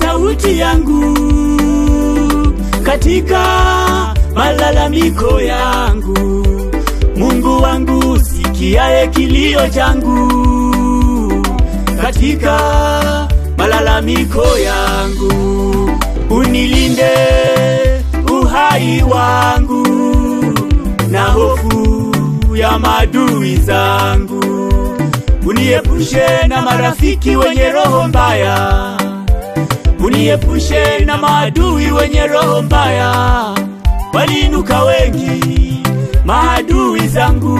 sauti yangu katika malalamiko yangu. Mungu wangu, sikia kilio changu katika malalamiko yangu. Unilinde uhai wangu na hofu ya maadui zangu. Uniepushe na marafiki wenye roho mbaya. Uniepushe na maadui wenye roho mbaya. Waliinuka wengi maadui zangu,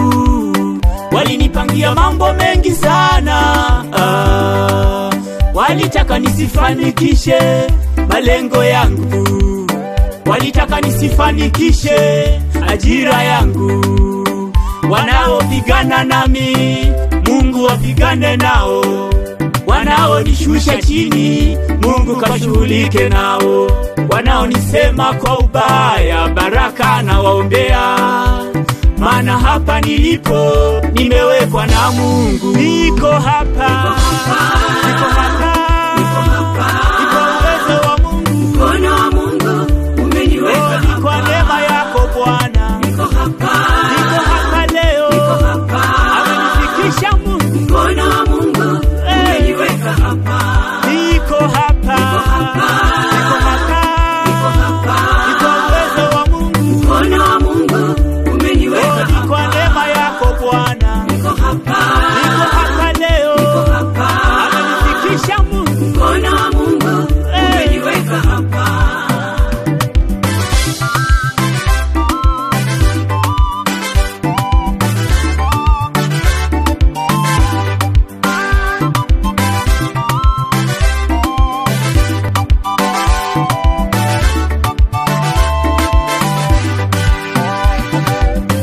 walinipangia mambo mengi sana. Walitaka nisifanikishe malengo yangu, walitaka nisifanikishe ajira yangu. Wanaopigana nami, Mungu wapigane nao. Wanaonishusha chini, Mungu kashughulike nao. Wanaonisema kwa ubaya, baraka na waombea. Maana hapa nilipo nimewekwa na Mungu. Niko hapa, niko hapa, niko hapa. Niko uwezo wa Mungu, mkono wa Mungu umeniweka hapa. Kwa neema yako Bwana, niko hapa, niko hapa leo, niko hapa. Amenifikisha Mungu, mkono wa Mungu umeniweka hapa. Niko hapa, niko hapa, niko hapa, niko hapa. Niko uwezo wa Mungu, mkono wa Mungu umeniweka hapa. Kwa neema yako Bwana, niko hapa, niko hapa leo, niko hapa. Amenifikisha Mungu, mkono wa Mungu umeniweka hapa.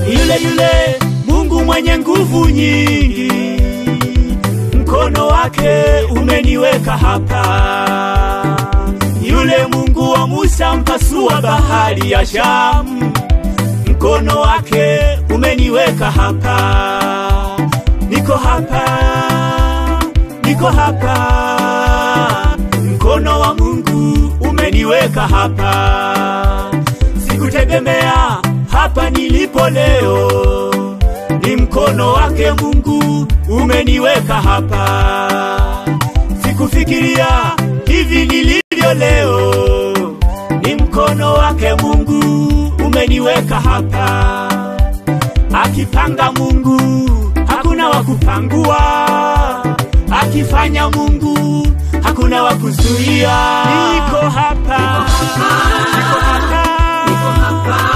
Yule Mungu mwenye nguvu nyingi, mkono wake umeniweka hapa. Yule Mungu wa Musa mpasua bahari ya Shamu, mkono wake umeniweka hapa. Niko hapa, niko hapa. Mkono wa Mungu umeniweka hapa. Sikutegemea hapa nilipo leo, ni mkono wake Mungu umeniweka hapa. Sikufikiria hivi nilivyo leo, ni mkono wake Mungu umeniweka hapa. Akipanga Mungu hakuna wakupangua, akifanya Mungu hakuna wakuzuia. Niko hapa, niko hapa, niko hapa.